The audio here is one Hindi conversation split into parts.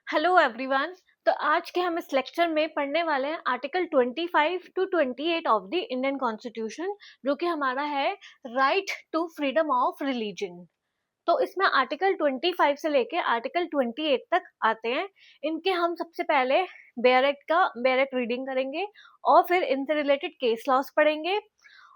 Hello everyone. तो आज के हम इस लेक्चर में पढ़ने वाले हैं article 25 to 28 of the Indian constitution, जो कि हमारा है right to freedom of religion. तो इसमें आर्टिकल 25 से लेके आर्टिकल 28 तक आते हैं। इनके हम सबसे पहले बेयर एक्ट रीडिंग करेंगे और फिर इनसे रिलेटेड केस लॉस पढ़ेंगे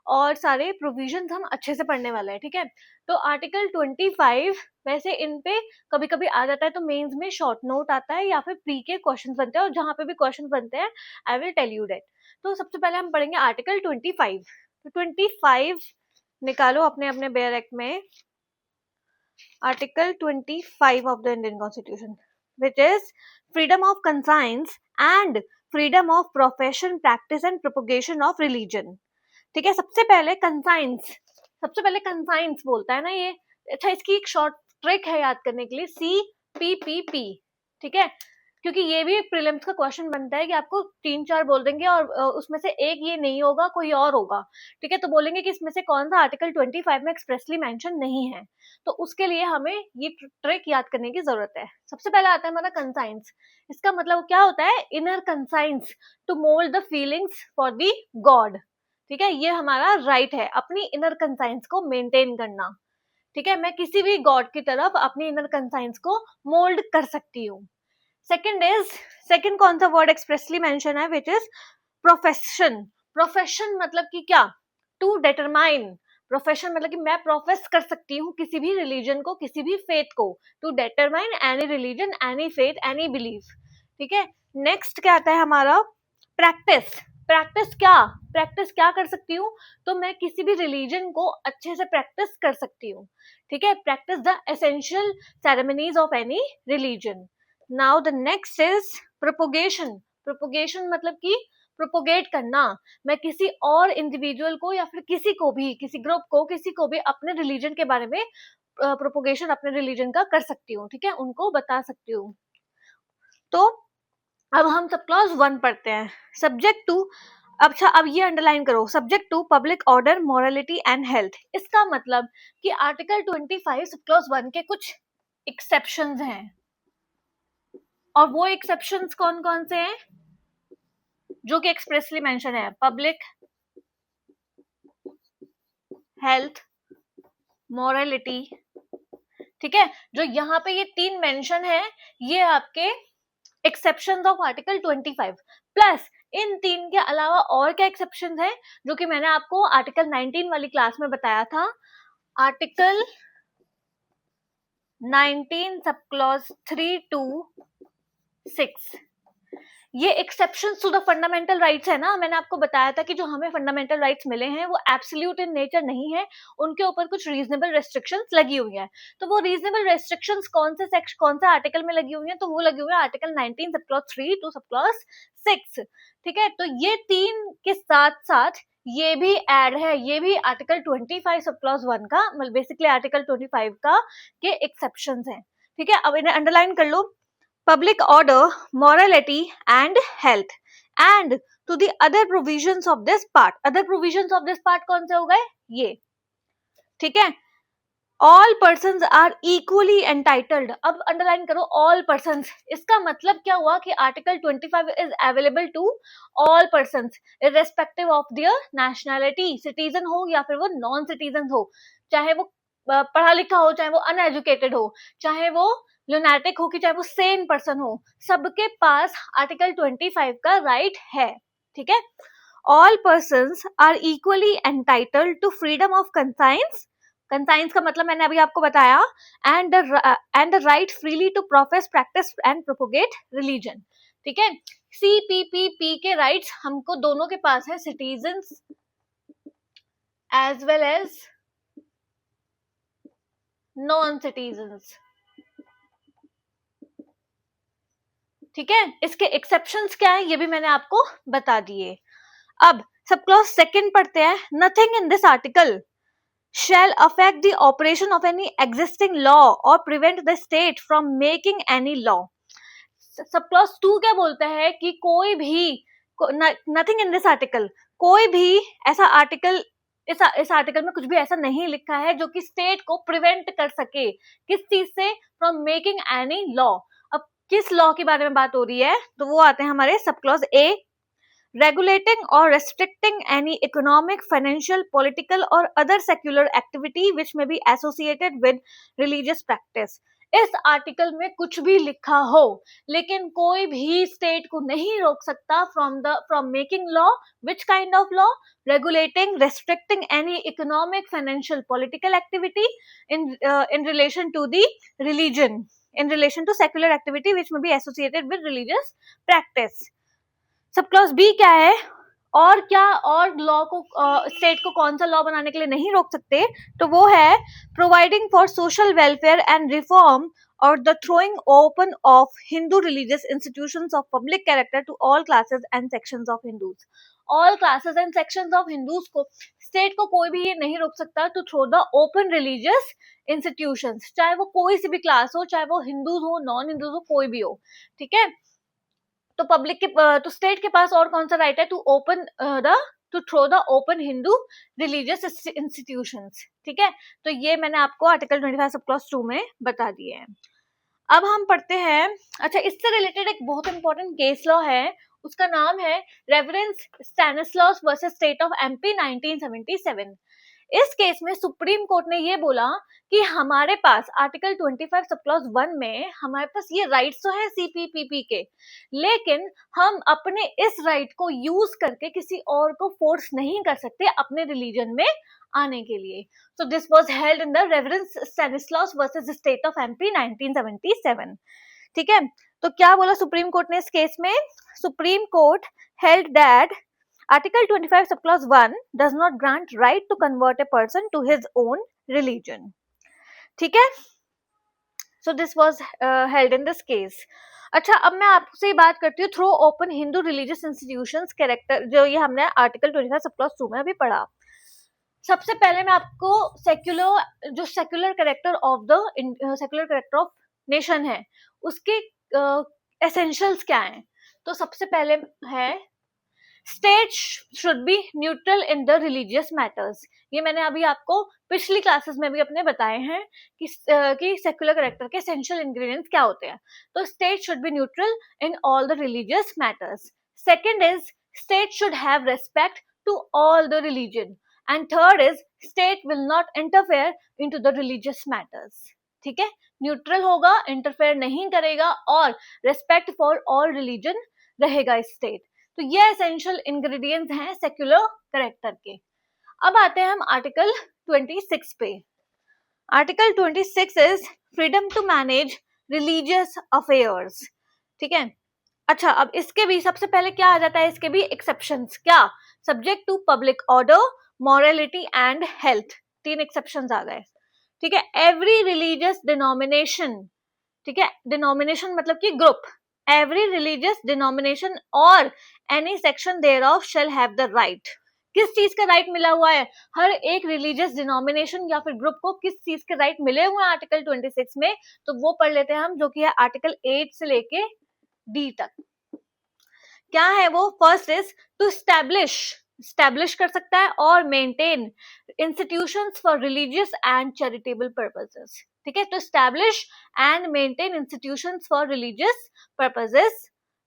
और सारे प्रोविजंस हम अच्छे से पढ़ने वाले हैं, ठीक है। तो आर्टिकल 25 वैसे इन पे कभी कभी आ जाता है, तो मेंस में शॉर्ट नोट आता है या फिर प्री के क्वेश्चंस बनते हैं, और जहां पे भी क्वेश्चंस बनते हैं I will tell you that. तो सबसे पहले हम पढ़ेंगे आर्टिकल 25। तो 25 निकालो अपने अपने बेयर एक्ट में। Article 25 of the Indian constitution which is freedom of conscience and freedom of profession, practice and propagation of religion. ठीक है। सबसे पहले कंसाइंस बोलता है ना ये। अच्छा, इसकी एक शॉर्ट ट्रिक है याद करने के लिए, CPPP। ठीक है, क्योंकि ये भी प्रीलिम्स का क्वेश्चन बनता है कि आपको 3-4 बोल देंगे और उसमें से एक ये नहीं होगा, कोई और होगा। ठीक है, तो बोलेंगे कि इसमें से कौन सा आर्टिकल 25 में एक्सप्रेसली मेंशन नहीं है। तो उसके लिए हमें ये ट्रिक याद करने की जरूरत है। सबसे पहले आता है हमारा कंसाइंस। इसका मतलब क्या होता है? Inner conscience to mould the feelings for the God. ठीक है, ये हमारा राइट है, अपनी इनर कंसाइंस को मेंटेन करना। ठीक है, मैं किसी भी गॉड की तरफ अपनी इनर कंसाइंस को मोल्ड कर सकती हूँ। सेकंड कौन सा वर्ड एक्सप्रेसली मेंशन है? Which is profession. प्रोफेशन मतलब कि क्या? To determine. प्रोफेशन मतलब कि मैं प्रोफेस कर सकती हूँ किसी भी रिलीजन को, किसी भी फेथ को। To determine any religion, any faith, any belief. ठीक है। नेक्स्ट क्या आता है हमारा? प्रैक्टिस। प्रैक्टिस क्या कर सकती हूँ? तो मैं किसी भी रिलीजन को अच्छे से प्रैक्टिस कर सकती हूँ। ठीक है, practice the essential ceremonies of any religion. Now the next is propagation. Propagation मतलब कि प्रोपोगेट करना। मैं किसी और इंडिविजुअल को या फिर किसी को भी, किसी ग्रुप को, किसी को भी अपने रिलीजन के बारे में प्रोपोगेशन अपने रिलीजन का कर सकती हूँ। ठीक है, उनको बता सकती हूँ। तो अब हम सब क्लॉज 1 पढ़ते हैं। सब्जेक्ट टू, अच्छा अब ये अंडरलाइन करो, subject to public order, morality and health. इसका मतलब कि आर्टिकल 25 सब क्लॉज 1 के कुछ एक्सेप्शंस हैं, और वो एक्सेप्शंस कौन कौन से हैं जो कि एक्सप्रेसली मेंशन है? Public, health, morality. ठीक है, जो यहाँ पे ये 3 मेंशन है, ये आपके एक्सेप्शंस ऑफ आर्टिकल 25। प्लस इन 3 के अलावा और क्या एक्सेप्शंस हैं, जो कि मैंने आपको आर्टिकल 19 वाली क्लास में बताया था। आर्टिकल 19 सब क्लॉज 3 to 6, ये exception to the fundamental rights है ना। मैंने आपको बताया था कि जो हमें फंडामेंटल राइट्स मिले हैं वो एब्सोल्यूट इन नेचर नहीं है, उनके ऊपर कुछ रीजनेबल रेस्ट्रिक्शंस लगी हुई हैं। तो वो रीजनेबल रेस्ट्रिक्शंस कौन से आर्टिकल में लगी हुई हैं? तो वो लगी हुई है article 19 sub clause 3 to sub clause 6। ठीक है, तो ये 3 के साथ साथ ये भी ऐड है, ये भी आर्टिकल 25 सब क्लॉज 1 का, मतलब बेसिकली आर्टिकल 25 का के एक्सेप्शंस हैं। ठीक है, अब इन्हें अंडरलाइन कर लो। Public order, morality and health, and to the other provisions of this part. Other provisions of this part कौन से हो गए? ये। ठीक है, all persons are equally entitled। अब अंडरलाइन करो all persons। इसका मतलब क्या हुआ कि article 25 is available to all persons irrespective of their nationality। Citizen हो या फिर वो नॉन सिटीजन हो, चाहे वो पढ़ा लिखा हो, चाहे वो अनएजुकेटेड हो, चाहे वो लुनाटिक हो, कि चाहे वो सेन पर्सन हो, सबके पास आर्टिकल 25 का राइट है। ठीक है, all persons are equally entitled to freedom of conscience. Conscience का मतलब मैंने अभी आपको बताया, and the right freely to profess, practise and propagate religion. ठीक है, CPPP के राइट्स हमको दोनों के पास है, citizens as well as non citizens. ठीक है, इसके एक्सेप्शंस क्या है ये भी मैंने आपको बता दिए। अब सब क्लॉज 2 पढ़ते हैं। Nothing in this article shall affect the operation of any existing law or prevent the state from making any law। Sub clause 2 क्या बोलता है कि कोई भी, नथिंग इन दिस आर्टिकल, कोई भी ऐसा आर्टिकल, इस आर्टिकल में कुछ भी ऐसा नहीं लिखा है जो कि स्टेट को प्रिवेंट कर सके किस चीज से? From making any law. अब किस लॉ के बारे में बात हो रही है, तो वो आते हैं हमारे sub clause A, regulating or restricting any economic, financial, political or other secular activity which may be associated with religious practice. इस आर्टिकल में कुछ भी लिखा हो, लेकिन कोई भी स्टेट को नहीं रोक सकता from making law. Which kind of law? regulating, restricting any economic, financial, political activity in relation to the religion, in relation to secular activity which may be associated with religious practice. सब क्लॉज बी क्या है, और क्या और लॉ को स्टेट को कौन सा लॉ बनाने के लिए नहीं रोक सकते, तो वो है providing for social welfare and reform और the throwing open of Hindu religious institutions of public character to all classes and sections of Hindus. All classes and sections of Hindus को स्टेट को कोई भी ये नहीं रोक सकता to throw the open religious institutions, चाहे वो कोई सी भी क्लास हो, चाहे वो हिंदूज हो, नॉन हिंदूज हो, कोई भी हो. ठीक है, तो पब्लिक के तो स्टेट के पास और कौन सा राइट है, to throw the open Hindu religious institutions. ठीक है, तो ये मैंने आपको आर्टिकल 25 सब क्लॉज 2 में बता दिए हैं. अब हम पढ़ते हैं, अच्छा इससे रिलेटेड एक बहुत इंपॉर्टेंट केस लॉ है, उसका नाम है reverence Stanislaus versus state of MP 1977. इस केस में सुप्रीम कोर्ट ने ये बोला कि हमारे पास आर्टिकल 25 सब क्लॉज 1 में हमारे पास ये राइट्स तो है सीपीपीपी के, लेकिन हम अपने इस राइट को यूज करके किसी और को फोर्स नहीं कर सकते अपने रिलीजन में आने के लिए. सो this was held in the reverence Stanislaus versus state of MP 1977. ठीक है, तो क्या बोला सुप्रीम कोर्ट ने इस केस में? Supreme court held that Article 25 subclause 1 does not grant right to convert a person to his own religion. ठीक है, so this was held in this case. अच्छा, अब मैं आपसे बात करती हूँ through open Hindu religious institutions character, जो ये हमने आर्टिकल 25 सबक्लॉज 2 में अभी पढ़ा. सबसे पहले मैं आपको सेक्युलर कैरेक्टर ऑफ नेशन है, उसके एसेंशियल्स क्या हैं. तो सबसे पहले है state should be neutral in the religious matters. ये मैंने अभी आपको पिछली क्लासेस में भी अपने बताए हैं कि सेक्युलर कैरेक्टर के एसेंशियल इंग्रेडिएंट्स क्या होते हैं. तो state should be neutral in all the religious matters. Second is state should have respect to all the religion. And third is state will not interfere into the religious matters. ठीक है, न्यूट्रल होगा, इंटरफेयर नहीं करेगा और रेस्पेक्ट फॉर ऑल रिलीजन रहेगा स्टेट. तो ये एसेंशियल इंग्रेडिएंट्स हैं सेक्युलर कैरेक्टर के. अब आते हैं हम आर्टिकल 26 पे. Article 26 is freedom to manage religious affairs. ठीक है, अच्छा अब इसके भी सबसे पहले क्या आ जाता है, इसके भी एक्सेप्शंस. क्या? Subject to public order, morality and health. 3 exceptions आ गए. ठीक है, एवरी रिलीजियस डिनोमिनेशन. ठीक है, डिनोमिनेशन मतलब कि group. Every religious denomination or any section thereof shall have the right. किस चीज का राइट मिला हुआ है? हर एक रिलीजियस डिनोमिनेशन या फिर ग्रुप को किस चीज के राइट मिले हुए हैं आर्टिकल 26 में, तो वो पढ़ लेते हैं हम, जो कि है आर्टिकल 8 से लेके डी तक. क्या है वो? फर्स्ट इज टू स्टैब्लिश कर सकता है और maintain institutions for religious and charitable purposes. ठीक है, तो establish and maintain institutions for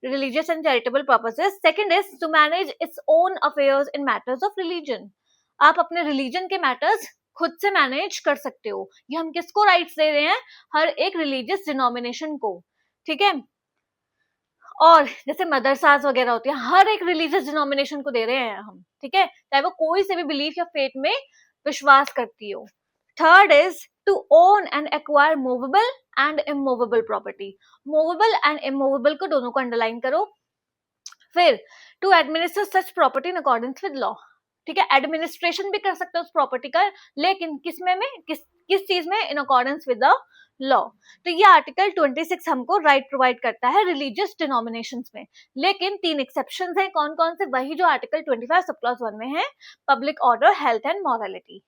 religious and charitable purposes. Second is to manage its own affairs in matters of religion. आप अपने रिलीजन के मैटर्स खुद से मैनेज कर सकते हो. ये हम किसको राइट्स दे रहे हैं? हर एक रिलीजियस डिनोमिनेशन को. ठीक है, और जैसे मदरसाज वगैरह होती है, हर एक रिलीजियस डिनोमिनेशन को दे रहे हैं हम. ठीक है, चाहे वो कोई से भी बिलीफ या फेथ में विश्वास करती हो. Third is to own and acquire movable and immovable property. Movable and immovable को दोनों को अंडरलाइन करो. फिर to administer such property in accordance with law. ठीक है, एडमिनिस्ट्रेशन भी कर सकते हो उस प्रॉपर्टी का, लेकिन किस चीज में? इन अकॉर्डेंस विद द लॉ. तो ये आर्टिकल 26 हमको राइट प्रोवाइड करता है रिलीजियस डिनोमिनेशंस में, लेकिन 3 एक्सेप्शंस हैं. कौन कौन से? वही जो आर्टिकल 25 सब क्लॉज 1 में है, public order, health and morality.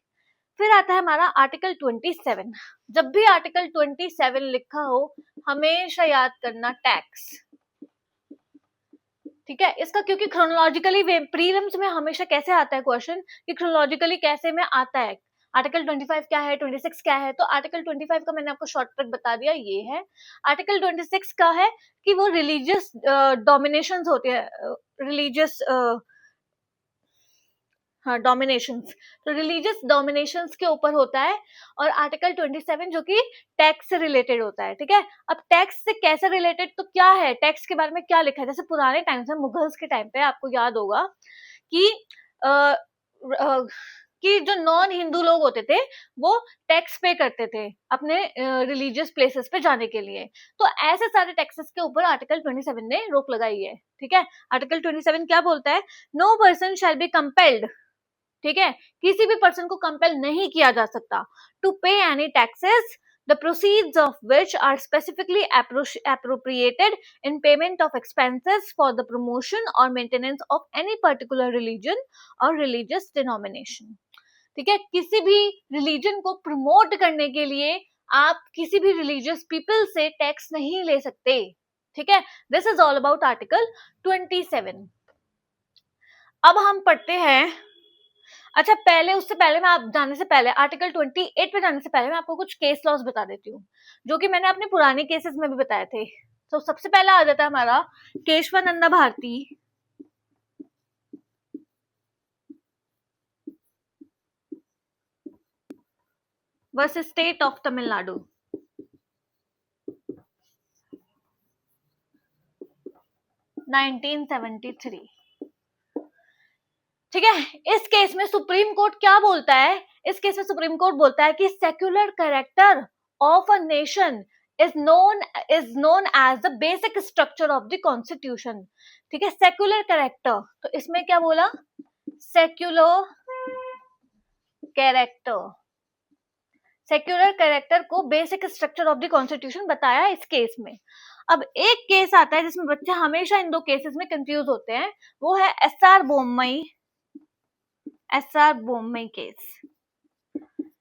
फिर आता है हमारा आर्टिकल 27. जब भी आर्टिकल 27 लिखा हो, हमेशा याद करना टैक्स. ठीक है, इसका क्योंकि क्रोनोलॉजिकली प्रीलिम्स में हमेशा कैसे आता है क्वेश्चन, कि क्रोनोलॉजिकली कैसे में आता है. आर्टिकल 25 क्या है, 26 क्या है। तो आर्टिकल 25 का मैंने आपको शॉर्ट ट्रिक बता दिया, ये है। आर्टिकल 26 का है कि वो रिलीजियस डोमिनेशन होते हैं, रिलीजियस हाँ डोमिनेशंस, तो रिलीजियस डोमिनेशंस के ऊपर होता है। और आर्टिकल 27 जो कि टैक्स से रिलेटेड होता है, ठीक है। अब टैक्स से कैसे रिलेटेड, तो क्या है टैक्स के बारे में क्या लिखा है, जैसे पुराने टाइम से मुगल्स के टाइम पे आपको याद होगा कि आ, आ, कि जो नॉन हिंदू लोग होते थे वो टैक्स पे करते थे अपने रिलीजियस प्लेसेस पे जाने के लिए। तो ऐसे सारे टैक्सेस के ऊपर आर्टिकल 27 ने रोक लगाई है, ठीक है। आर्टिकल 27 क्या बोलता है, no person shall be compelled, ठीक है, किसी भी पर्सन को कंपेल नहीं किया जा सकता to pay any taxes the proceeds of which are specifically appropriated in payment of expenses for the promotion or maintenance of any particular religion or religious denomination, ठीक है। किसी भी रिलीजन को प्रमोट करने के लिए आप किसी भी रिलीजियस पीपल से टैक्स नहीं ले सकते, ठीक है। This is all about article 27। अब हम पढ़ते हैं, अच्छा पहले उससे पहले मैं आप जाने से पहले आर्टिकल 28 पे जाने से पहले मैं आपको कुछ केस लॉज बता देती हूँ जो कि मैंने अपने पुराने केसेस में भी बताए थे। तो सबसे पहला आ जाता है हमारा Kesavananda Bharati versus state of Tamil Nadu, 1973, ठीक है। इस केस में सुप्रीम कोर्ट क्या बोलता है, इस केस में सुप्रीम कोर्ट बोलता है कि secular character of a nation is known as the basic structure of the constitution, ठीक है। सेक्युलर कैरेक्टर, तो इसमें क्या बोला, सेक्युलर कैरेक्टर, सेक्युलर कैरेक्टर को basic structure of the constitution बताया इस केस में। अब एक केस आता है जिसमें बच्चे हमेशा इन दो केसेस में कंफ्यूज होते हैं, वो है एसआर बोम्मई केस,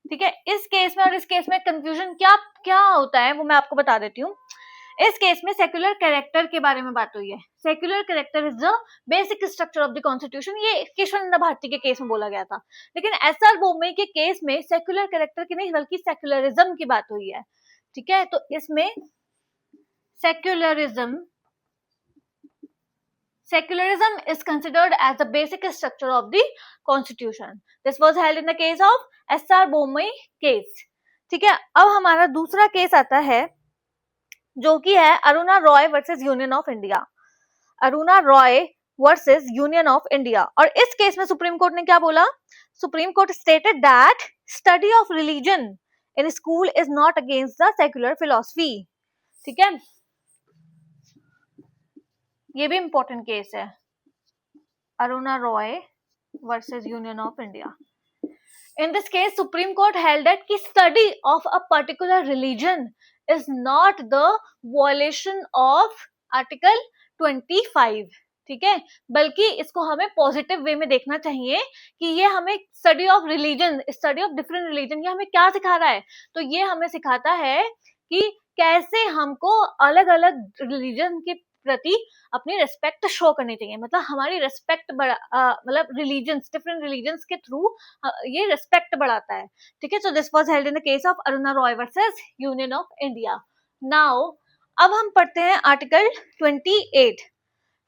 ठीक है। इस केस में और इस केस में कंफ्यूजन क्या क्या होता है वो मैं आपको बता देती हूँ। इस केस में सेक्युलर कैरेक्टर के बारे में बात हुई है, secular character is the basic structure of the constitution, ये केशवानंदा भारती के केस में बोला गया था। लेकिन एसआर बोम्मई के केस में सेक्युलर कैरेक्टर की नहीं बल्कि सेक्युलरिज्म की बात हुई है, ठीक है। तो इसमें secularism is considered as the basic structure of the constitution. This was held in the case of SR Bommai case, ठीक है। अब हमारा दूसरा केस आता है जो कि है Aruna Roy versus union of India, Aruna Roy versus union of India. और इस केस में सुप्रीम कोर्ट ने क्या बोला, supreme court stated that study of religion in school is not against the secular philosophy, ठीक है। ये भी इंपॉर्टेंट केस है, Aruna Roy versus Union of India. In this case, Supreme Court held that कि study of a particular religion is not the violation of Article 25, ठीक है, बल्कि इसको हमें पॉजिटिव वे में देखना चाहिए कि ये हमें study of religion, study of different religion, ये हमें क्या सिखा रहा है, तो ये हमें सिखाता है कि कैसे हमको अलग अलग रिलीजन के प्रति अपनी रिस्पेक्ट शो करनी चाहिए, मतलब हमारी रिस्पेक्ट मतलब रिलीजन्स, डिफरेंट रिलीजन्स के थ्रू ये रिस्पेक्ट बढ़ाता है, ठीक है। So this was held in the case of Aruna Roy versus union of India. Now अब हम पढ़ते हैं article 28,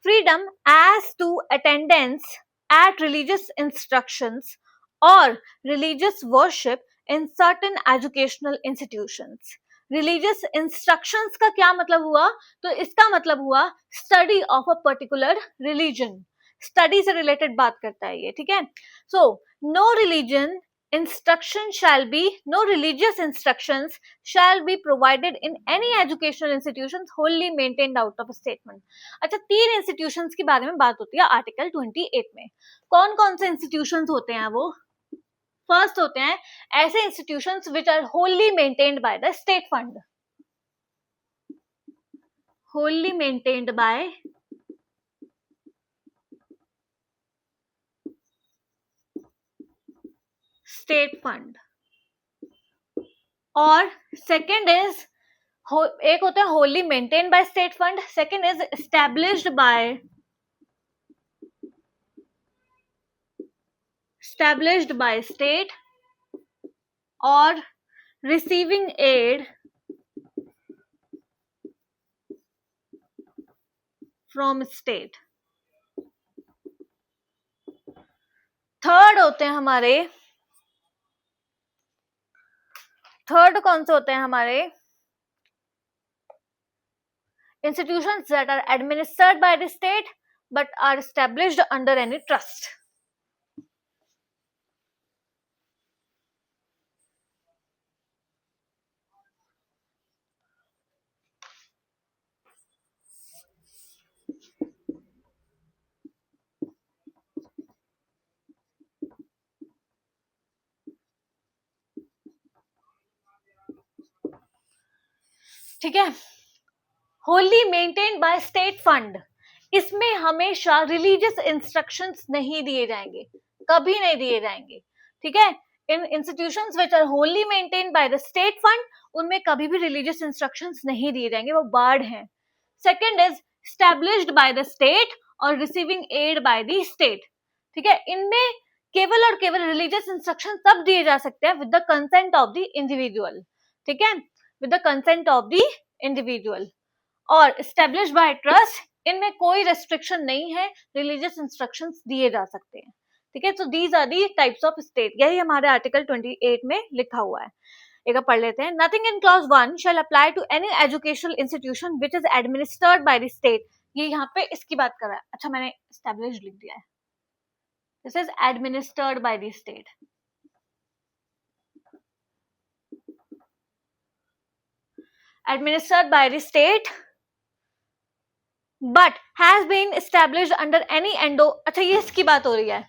freedom as to attendance at religious instructions और religious worship in certain educational institutions. Religious instructions का क्या मतलब हुआ, तो इसका मतलब हुआ study of a particular religion, study से रिलेटेड बात करता है ये, ठीक है। So no religion instruction shall be, no religious instructions shall be provided in any educational institutions wholly maintained out of a statement। अच्छा, तीन इंस्टीट्यूशंस के बारे में बात होती है आर्टिकल 28 में। कौन कौन से इंस्टीट्यूशंस होते हैं वो, फर्स्ट होते हैं ऐसे institutions which are wholly maintained by the state fund, wholly maintained by state fund. और सेकंड इज, एक होता है wholly maintained by state fund, second is established by state or receiving aid from state. Third होते हैं हमारे, थर्ड कौन से होते हैं हमारे? Institutions that are administered by the state but are established under any trust. ठीक है, wholly maintained by state fund, इसमें हमेशा रिलीजियस इंस्ट्रक्शंस नहीं दिए जाएंगे, कभी नहीं दिए जाएंगे. ठीक है, in institutions which are wholly maintained by the state fund, उनमें कभी भी रिलीजियस इंस्ट्रक्शंस नहीं दिए जाएंगे, वो बार्ड हैं. Second is established by the state और receiving aid by the state. ठीक है, इनमें केवल और केवल रिलीजियस इंस्ट्रक्शन तब दिए जा सकते हैं with the consent of the individual. ठीक है, with the consent of the individual. और एस्टेब्लिश्ड बाय ट्रस्ट, इनमें कोई रेस्ट्रिक्शन नहीं है, रिलीजियस इंस्ट्रक्शंस दिए जा सकते हैं. ठीक है, so these are the types of state, यही हमारे आर्टिकल 28 में लिखा हुआ है. एक पढ़ लेते हैं. Nothing in clause 1 shall apply to any educational institution which is administered by the state. ये यहाँ पे इसकी बात कर रहा है. अच्छा, मैंने एस्टेब्लिश्ड लिख दिया है. This is administered by the state. Administered by the state but has been established under any अच्छा, ये इसकी बात हो रही है.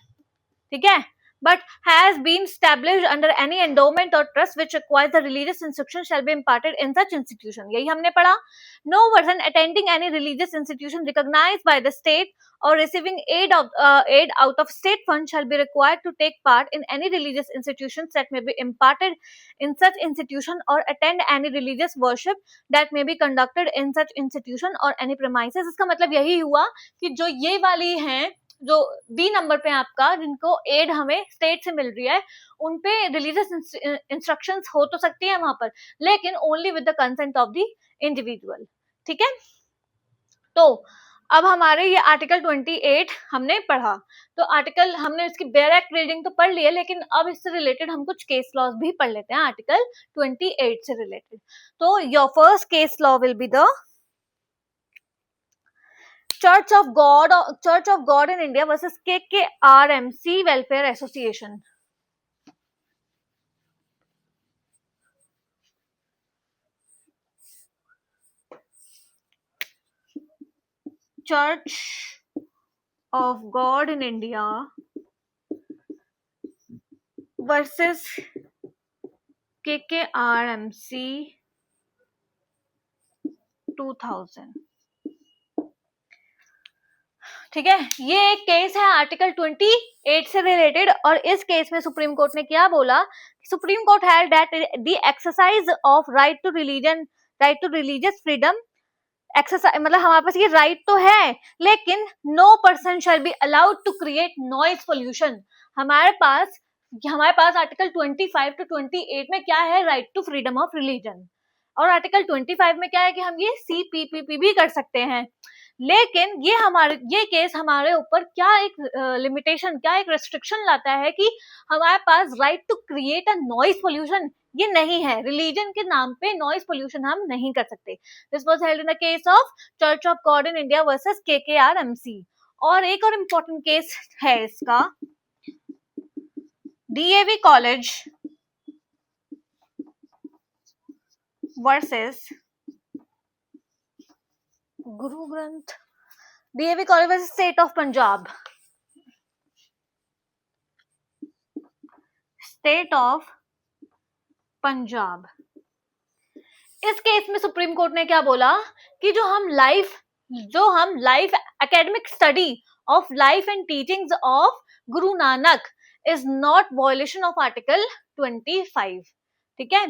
ठीक है, but has been established under any endowment or trust which requires the religious instruction shall be imparted in such institution. यही हमने पढ़ा. No person attending any religious institution recognized by the state or receiving aid out of state fund shall be required to take part in any religious institutions that may be imparted in such institution or attend any religious worship that may be conducted in such institution or any premises. इसका मतलब यही हुआ कि जो ये वाली हैं, जो बी नंबर पे आपका, जिनको एड हमें स्टेट से मिल रही है, उन पे रिलीजियस इंस्ट्रक्शंस हो तो सकती है वहां पर, लेकिन only with the consent of the individual. ठीक है, तो अब हमारे ये आर्टिकल 28 हमने पढ़ा. तो आर्टिकल हमने इसकी डायरेक्ट रीडिंग तो पढ़ ली है, लेकिन अब इससे रिलेटेड हम कुछ केस लॉज भी पढ़ लेते हैं आर्टिकल 28 से रिलेटेड. तो your first case law will be the Church of God in India versus KKRMC Welfare Association. Church of God in India versus KKRMC 2000. ठीक है, ये एक केस है आर्टिकल 28 से रिलेटेड, और इस केस में सुप्रीम कोर्ट ने क्या बोला? Supreme court had that the exercise of right to religious freedom exercise, मतलब हमारे पास ये राइट तो है, लेकिन no person shall be allowed to create noise pollution. हमारे पास आर्टिकल 25 टू 28 में क्या है? Right to freedom of religion. और आर्टिकल 25 में क्या है कि हम ये CPPP भी कर सकते हैं. लेकिन ये केस हमारे ऊपर क्या एक लिमिटेशन, क्या एक रेस्ट्रिक्शन लाता है कि हमारे पास right to create a noise pollution ये नहीं है. रिलीजन के नाम पे नॉइज पोल्यूशन हम नहीं कर सकते. This was held in the case of church of God in India versus KKRMC. और एक और इम्पोर्टेंट केस है इसका, DAV college versus Guru Granth, DAV college versus state of Punjab. State of Punjab. इस केस में सुप्रीम कोर्ट ने क्या बोला कि जो हम life academic study of life and teachings of Guru Nanak is not violation of article 25. ठीक है,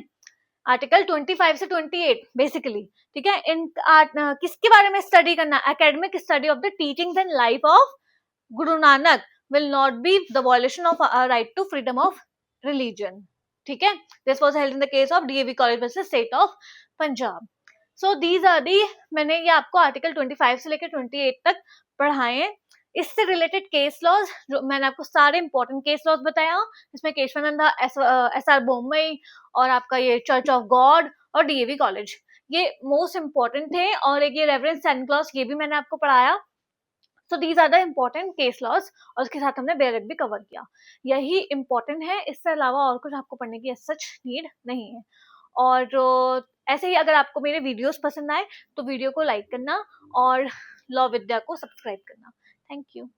आर्टिकल 25 से 28 बेसिकली. ठीक है, इन किसके बारे में स्टडी करना? Academic study of the teachings and life of Guru Nanak will not be the violation of right to freedom of religion. ठीक है, this was held in the case of DAV college versus state of Punjab. So these are the, मैंने ये आपको आर्टिकल 25 से लेकर 28 तक पढ़ाए हैं। इससे रिलेटेड केस लॉज जो मैंने आपको सारे इंपॉर्टेंट केस लॉज बताया, इसमें केशवानंदा, एस आर बोम्मई और आपका ये चर्च ऑफ गॉड और डीएवी कॉलेज, ये मोस्ट इंपॉर्टेंट थे। और एक ये रेवरेंस सैंटा क्लॉज, ये भी मैंने आपको पढ़ाया। So these are the important case laws, और उसके साथ हमने बेयरर भी कवर किया। यही इम्पोर्टेंट है, इससे अलावा और कुछ आपको पढ़ने की सच नीड नहीं है। और ऐसे ही अगर आपको मेरे वीडियोस पसंद आए तो वीडियो को लाइक करना और लॉ विद्या को सब्सक्राइब करना। Thank you.